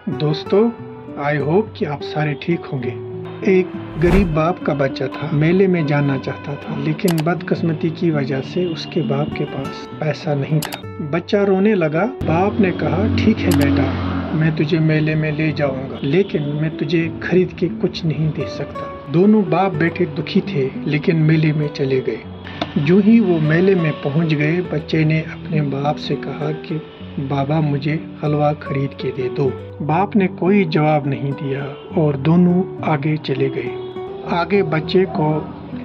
दोस्तों, I hope कि आप सारे ठीक होंगे। एक गरीब बाप का बच्चा था, मेले में जाना चाहता था, लेकिन बदकिस्मती की वजह से उसके बाप के पास पैसा नहीं था। बच्चा रोने लगा। बाप ने कहा, ठीक है बेटा, मैं तुझे मेले में ले जाऊंगा, लेकिन मैं तुझे खरीद के कुछ नहीं दे सकता। दोनों बाप बेटे दुखी थे, लेकिन मेले में चले गए। जो ही वो मेले में पहुंच गए, बच्चे ने अपने बाप से कहा कि बाबा, मुझे हलवा खरीद के दे दो। बाप ने कोई जवाब नहीं दिया और दोनों आगे चले गए। आगे बच्चे को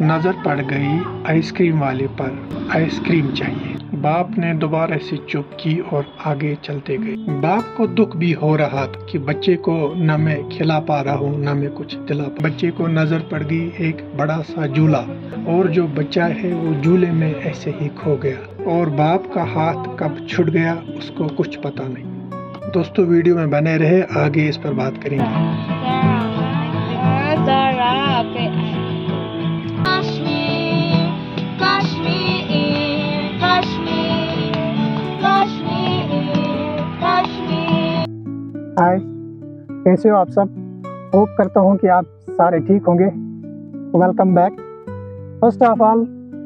नजर पड़ गई आइसक्रीम वाले पर। आइसक्रीम चाहिए। बाप ने दोबारा से चुप की और आगे चलते गए। बाप को दुख भी हो रहा था कि बच्चे को न मैं खिला पा रहा हूँ, न मैं कुछ दिला पा। बच्चे को नजर पड़ गई एक बड़ा सा झूला, और जो बच्चा है वो झूले में ऐसे ही खो गया, और बाप का हाथ कब छूट गया उसको कुछ पता नहीं। दोस्तों, वीडियो में बने रहे, आगे इस पर बात करेंगे। हाय, कैसे हो आप सब? होप करता हूँ कि आप सारे ठीक होंगे। Welcome back. First of all,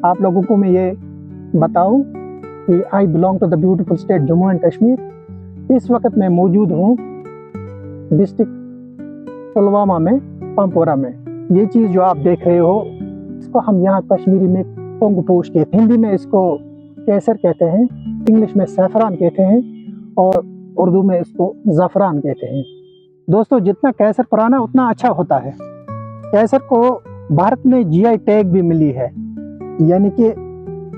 आप लोगों को मैं ये बताऊँ कि I belong to the beautiful state Jammu and Kashmir. इस वक्त मैं मौजूद हूँ डिस्ट्रिक्ट पुलवामा में, पंपोरा में। ये चीज़ जो आप देख रहे हो, इसको हम यहाँ कश्मीरी में पोंग पोश कहते हैं, हिंदी में इसको केसर कहते हैं, इंग्लिश में सैफरान कहते हैं, और उर्दू में इसको ज़फ़रान कहते हैं। दोस्तों, जितना केसर पुराना उतना अच्छा होता है। केसर को भारत में जीआई टैग भी मिली है, यानी कि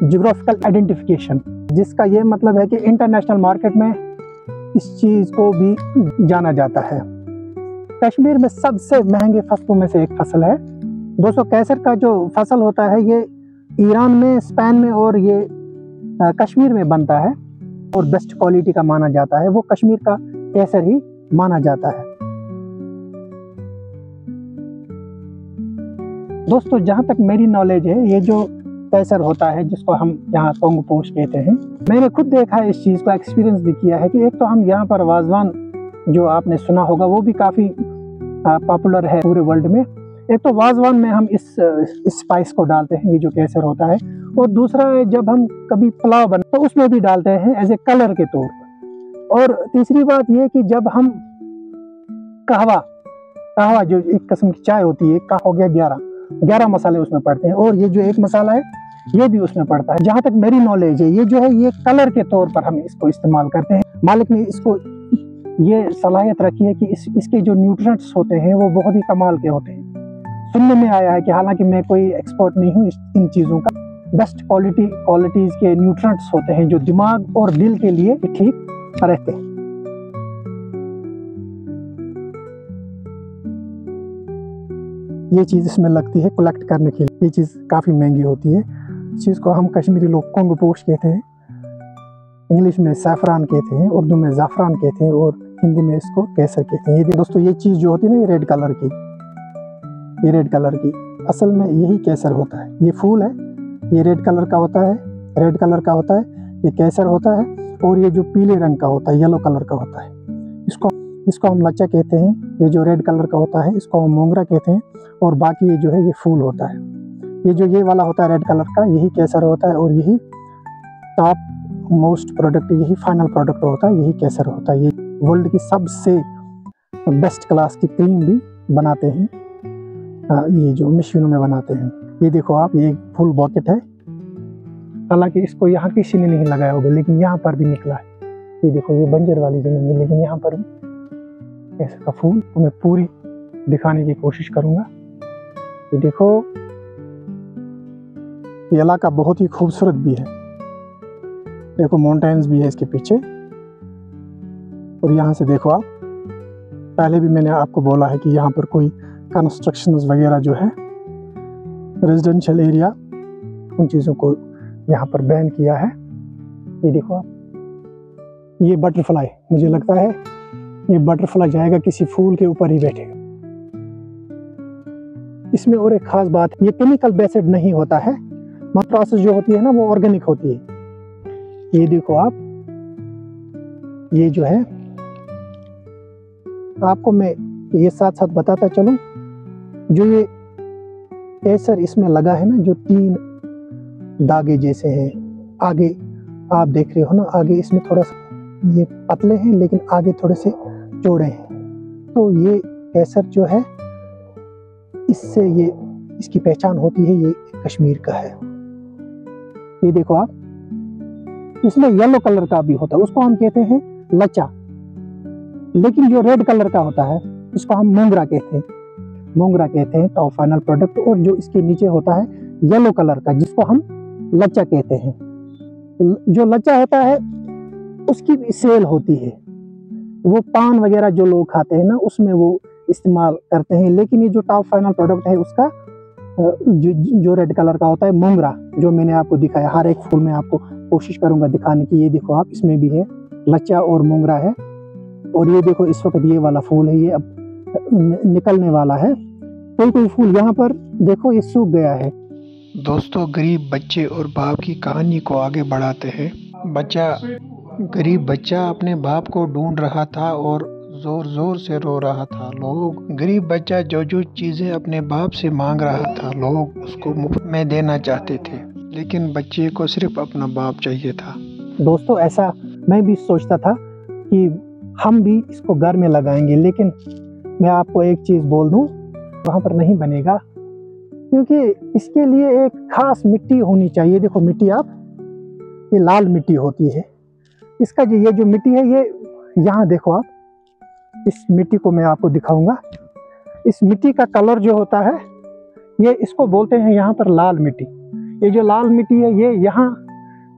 ज्योग्राफिकल आइडेंटिफिकेशन, जिसका ये मतलब है कि इंटरनेशनल मार्केट में इस चीज़ को भी जाना जाता है। कश्मीर में सबसे महंगे फसलों में से एक फसल है। दोस्तों, केसर का जो फसल होता है ये ईरान में, स्पेन में और ये कश्मीर में बनता है और बेस्ट क्वालिटी का माना जाता है। वो कश्मीर का केसर ही माना जाता है। दोस्तों, जहाँ तक मेरी नॉलेज है, ये जो केसर होता है जिसको हम यहाँ पोंग पोश कहते हैं, मैंने खुद देखा है, इस चीज़ को एक्सपीरियंस भी किया है कि एक तो हम यहाँ पर वाजवान जो आपने सुना होगा वो भी काफ़ी पॉपुलर है पूरे वर्ल्ड में। एक तो वाजवान में हम इस स्पाइस को डालते हैं, ये जो केसर होता है, और दूसरा है जब हम कभी पुलाव बना तो उसमें भी डालते हैं एज ए कलर के तौर पर। और तीसरी बात ये कि जब हम कहवा जो एक किस्म की चाय होती है, का हो गया 11 मसाले उसमें पड़ते हैं, और ये जो एक मसाला है ये भी उसमें पड़ता है। जहाँ तक मेरी नॉलेज है, ये जो है ये कलर के तौर पर हम इसको इस्तेमाल करते हैं। मालिक ने इसको ये सलाहियत रखी है कि इसके जो न्यूट्रिएंट्स होते हैं वो बहुत ही कमाल के होते हैं। सुनने में आया है कि हालांकि मैं कोई एक्सपर्ट नहीं हूँ इन चीज़ों का, बेस्ट क्वालिटीज़ के न्यूट्रिएंट्स होते हैं जो दिमाग और दिल के लिए ठीक रहते हैं। ये चीज़ इसमें लगती है कलेक्ट करने के लिए। ये चीज़ काफ़ी महंगी होती है। इस चीज़ को हम कश्मीरी लोग पोंग पोश कहते हैं, इंग्लिश में सैफरान कहते हैं, उर्दू में ज़ाफ़रान कहते हैं, और हिंदी में इसको केसर कहते हैं। ये दोस्तों, ये चीज़ जो होती है ना, ये रेड कलर की असल में यही केसर होता है। ये फूल है, ये रेड कलर का होता है, ये केसर होता है, और ये जो पीले रंग का होता है, येलो कलर का होता है, इसको हम लच्चा कहते हैं। ये जो रेड कलर का होता है इसको हम मोंगरा कहते हैं, और बाकी ये जो है ये फूल होता है। ये जो ये वाला होता है रेड कलर का, यही केसर होता है, और यही टॉप मोस्ट प्रोडक्ट, यही फाइनल प्रोडक्ट होता है, यही केसर होता है। ये वर्ल्ड की सबसे बेस्ट क्लास की क्रीम भी बनाते हैं, ये जो मशीनों में बनाते हैं। ये देखो आप, ये एक फुल बकेट है, हालांकि इसको यहाँ किसी ने नहीं लगाया होगा, लेकिन यहाँ पर भी निकला है। ये देखो, ये बंजर वाली जमीन है, लेकिन यहाँ पर भी केसर का फूल तो मैं पूरी दिखाने की कोशिश करूँगा। ये देखो, ये इलाका बहुत ही खूबसूरत भी है। देखो, माउंटेन्स भी है इसके पीछे, और यहाँ से देखो आप, पहले भी मैंने आपको बोला है कि यहाँ पर कोई कंस्ट्रक्शंस वगैरह जो है, रेजिडेंशियल एरिया, उन चीज़ों को यहाँ पर बैन किया है। ये देखो आप, ये बटरफ्लाई, मुझे लगता है ये बटरफ्लाई जाएगा किसी फूल के ऊपर ही बैठेगा। इसमें और एक खास बात, ये केमिकल बेस्ड नहीं होता है, प्रोसेस जो होती है ना वो ऑर्गेनिक होती है। ये देखो आप, ये जो है आपको मैं ये साथ साथ बताता चलूं, जो ये केसर इसमें लगा है ना, जो 3 धागे जैसे हैं, आगे आप देख रहे हो ना, आगे इसमें थोड़ा सा ये पतले हैं लेकिन आगे थोड़े से चौड़े हैं। तो ये केसर जो है, इससे ये इसकी पहचान होती है, ये कश्मीर का है। ये देखो आप, इसमें येलो कलर का भी होता है, उसको हम कहते हैं लच्चा। लेकिन जो रेड कलर का होता है इसको हम मोंगरा कहते हैं, मोंगरा कहते हैं टॉप फाइनल प्रोडक्ट। और जो इसके नीचे होता है येलो कलर का, जिसको हम लच्चा कहते हैं। जो लच्चा होता है उसकी भी सेल होती है, वो पान वगैरह जो लोग खाते हैं ना, उसमें वो इस्तेमाल करते हैं। लेकिन ये जो टॉप फाइनल प्रोडक्ट है उसका जो रेड कलर का होता है, मोंगरा, जो मैंने आपको दिखाया, हर एक फूल में आपको कोशिश करूंगा दिखाने की। ये देखो आप, इसमें भी है लच्चा और मोंगरा है। और ये देखो इस वक्त ये वाला फूल है, ये अब निकलने वाला है। कोई फूल यहाँ पर देखो ये सूख गया है। दोस्तों, गरीब बच्चे और बाप की कहानी को आगे बढ़ाते हैं। गरीब बच्चा अपने बाप को ढूंढ रहा था और जोर जोर से रो रहा था। गरीब बच्चा जो चीजें अपने बाप से मांग रहा था, लोग उसको मुफ्त में देना चाहते थे, लेकिन बच्चे को सिर्फ अपना बाप चाहिए था। दोस्तों, ऐसा मैं भी सोचता था कि हम भी इसको घर में लगाएंगे, लेकिन मैं आपको एक चीज बोल दूं, वहां पर नहीं बनेगा, क्योंकि इसके लिए एक खास मिट्टी होनी चाहिए। देखो मिट्टी आप, ये लाल मिट्टी होती है। इसका ये जो मिट्टी है, ये यहाँ देखो आप, इस मिट्टी को मैं आपको दिखाऊंगा। इस मिट्टी का कलर जो होता है, ये इसको बोलते हैं यहाँ पर लाल मिट्टी। ये जो लाल मिट्टी है, ये यहाँ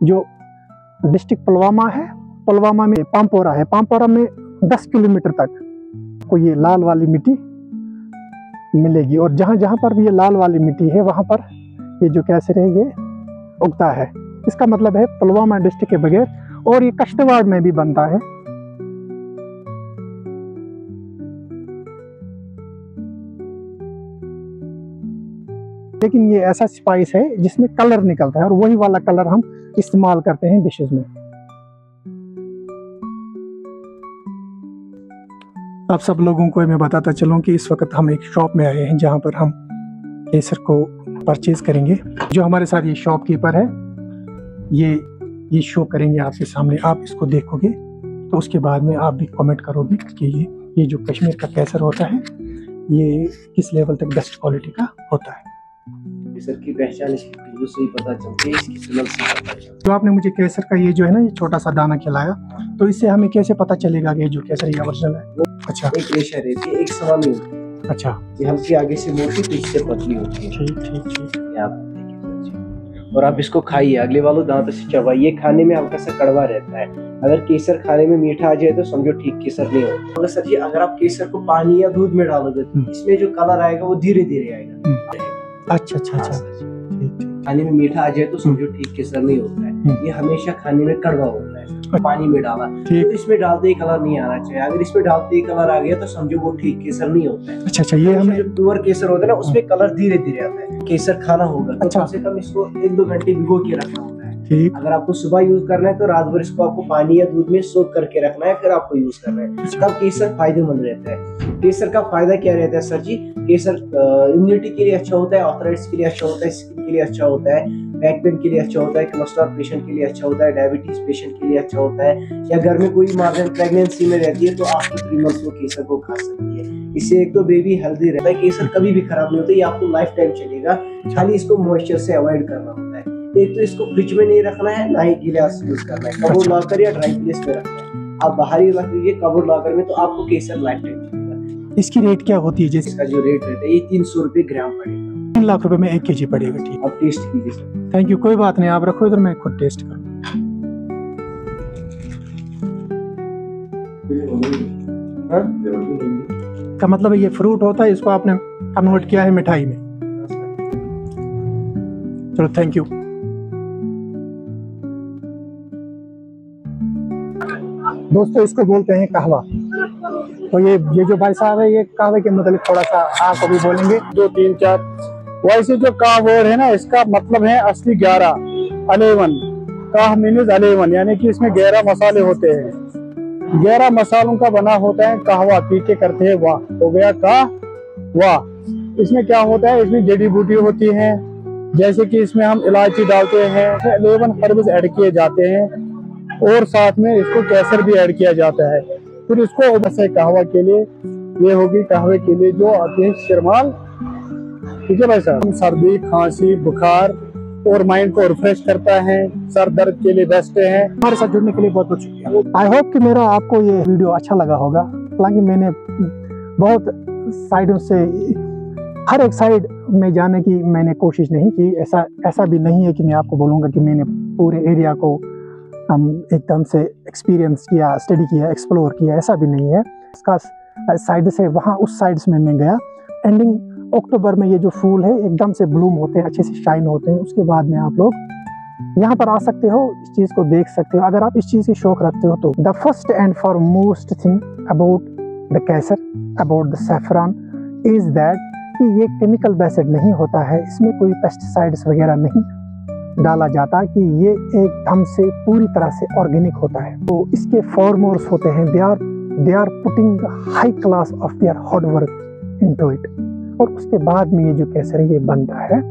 जो डिस्ट्रिक्ट पुलवामा है, पुलवामा में पामपोरा है, पामपोरा में 10 किलोमीटर तक को ये लाल वाली मिट्टी मिलेगी। और जहाँ जहाँ पर भी ये लाल वाली मिट्टी है, वहाँ पर ये जो केसर है ये उगता है। इसका मतलब है पुलवामा डिस्ट्रिक्ट के बगैर, और ये कश्तवाड़ में भी बनता है। लेकिन ये ऐसा स्पाइस है जिसमें कलर निकलता है, और वही वाला कलर हम इस्तेमाल करते हैं डिशेस में। आप सब लोगों को मैं बताता चलूं कि इस वक्त हम एक शॉप में आए हैं जहां पर हम केसर को परचेज करेंगे। जो हमारे साथ ये शॉपकीपर है, ये शो करेंगे आपके सामने। आप इसको देखोगे तो उसके बाद में आप भी कमेंट करोगे कि ये जो कश्मीर का केसर होता है, ये किस लेवल तक बेस्ट क्वालिटी का होता है। केसर की पहचान इसकी खुशबू से ही पता चलती है, इसकी स्मेल से पता चलता है। तो आपने मुझे केसर का ये जो है ना, ये छोटा सा दाना खिलाया, तो इससे हमें कैसे पता चलेगा कि ये जो केसर ये ओरिजिनल है? अच्छा, एक रेशा रहती है, एक समान नहीं होती। अच्छा, ये हल्की आगे से मोटी, पीछे से पतली होती है। ठीक ठीक ठीक। ये आप देखिए, और आप इसको खाइए, अगले वालों दांत से चबाइए। खाने में हल्का सा कड़वा रहता है। अगर केसर खाने में मीठा आ जाए तो समझो ठीक केसर नहीं होता। अगर सर जी, अगर आप केसर को पानी या दूध में डालोगे तो इसमें जो कलर आएगा वो धीरे धीरे आएगा। अच्छा अच्छा अच्छा, खाने में मीठा आ जाए तो समझो ठीक केसर नहीं होता है। ये हमेशा खाने में कड़वा होता है। पानी में डाला तो इसमें डालते ही कलर नहीं आना चाहिए। अगर इसमें डालते ही कलर आ गया तो समझो वो ठीक केसर नहीं होता है। अच्छा अच्छा, ये हमें जो प्योर केसर होता है ना, उसमें कलर धीरे धीरे आता है। केसर खाना होगा तो अच्छा, कम से कम इसको 1-2 घंटे भिगो के रखना होता है। ठीक। अगर आपको सुबह यूज करना है तो रात भर इसको आपको पानी या दूध में सोक करके रखना है, फिर आपको यूज करना है। तब केसर फायदेमंद रहता है। केसर का फायदा क्या रहता है सर जी? केसर इम्यूनिटी के लिए अच्छा होता है, आर्थराइटिस के लिए अच्छा होता है, स्किन के लिए अच्छा होता है, बैक पेन के लिए अच्छा होता है, कोलेस्ट्रॉल पेशेंट के लिए अच्छा होता है, डायबिटीज पेशेंट के लिए अच्छा होता है, या घर में कोई माँ प्रेगनेंसी में रहती है तो आफ्टर 3 मंथ्स वो केसर को खा सकती है। इससे एक तो बेबी हेल्दी रहता है। केसर कभी भी खराब नहीं होता, ये आपको लाइफ टाइम चलेगा। खाली इसको मॉइस्चर से अवॉइड करना होता है। एक तो इसको फ्रिज में नहीं रखना है, ना ही गिलास यूज करना है। कबोर्ड लॉकर या ड्राई प्लेस में रखना है। आप बाहर ही रख लीजिए कबोर्ड लॉकर में, तो आपको केसर लाइफ टाइम चलेगा। इसकी रेट क्या होती है? जैसे इसका जो रेट रहता है ये 300 रुपए ग्राम पड़ेगा। 3 लाख रुपए में 1 kg पड़ेगा। ठीक, आप टेस्ट कीजिए। Thank you. कोई बात नहीं, आप रखो इधर, मैं खुद टेस्ट करूँ। का मतलब ये फ्रूट होता है, इसको आपने कन्वर्ट किया है मिठाई में। चलो, थैंक यू। दोस्तों, इसको बोलते हैं कहवा। तो ये जो भाई साहब है, ये कहवे के मतलब थोड़ा सा आपको भी बोलेंगे। 2, 3, 4 वैसे जो काह वर्ड है ना, इसका मतलब है असली 11, 11। काह मीन्स 11, यानी कि इसमें 11 मसाले होते हैं। 11 मसालों का बना होता है कहवा, पी के करते हैं वाह, हो गया वाह। इसमें क्या होता है, इसमें जड़ी बूटी होती है, जैसे कि इसमें हम इलायची डालते हैं, 11 हर्ब्स ऐड किए जाते हैं और साथ में इसको केसर भी ऐड किया जाता है। फिर इसको बस कहवा के लिए, ये होगी कहवे के लिए जो आती है शिरमाल। ठीक है भाई साहब, सर्दी खांसी बुखार और माइंड को रिफ्रेश करता है, सर दर्द के लिए बेस्ट है। हमारे साथ जुड़ने के लिए बहुत बहुत शुक्रिया। आई होप कि मेरा आपको ये वीडियो अच्छा लगा होगा। हालांकि मैंने बहुत साइडों से, हर एक साइड में जाने की मैंने कोशिश नहीं की। ऐसा भी नहीं है कि मैं आपको बोलूँगा कि मैंने पूरे एरिया को एकदम से एक्सपीरियंस किया, स्टडी किया, एक्सप्लोर किया, ऐसा भी नहीं है। इसका साइड से वहाँ उस साइड में मैं गया। एंडिंग अक्टूबर में ये जो फूल है एकदम से ब्लूम होते हैं, अच्छे से शाइन होते हैं। उसके बाद में आप लोग यहाँ पर आ सकते हो, इस चीज़ को देख सकते हो। अगर आप इस चीज़ की शौक रखते हो तो the first and foremost thing about the Kesar, about the saffron is that कि ये केमिकल बेस्ड नहीं होता है, इसमें कोई पेस्टिसाइड्स वगैरह नहीं डाला जाता, कि ये एकदम से पूरी तरह से ऑर्गेनिक होता है। तो इसके फार्मर्स होते हैं, they are putting high class of their hard work into it, और उसके बाद में ये जो केसर है ये बनता है।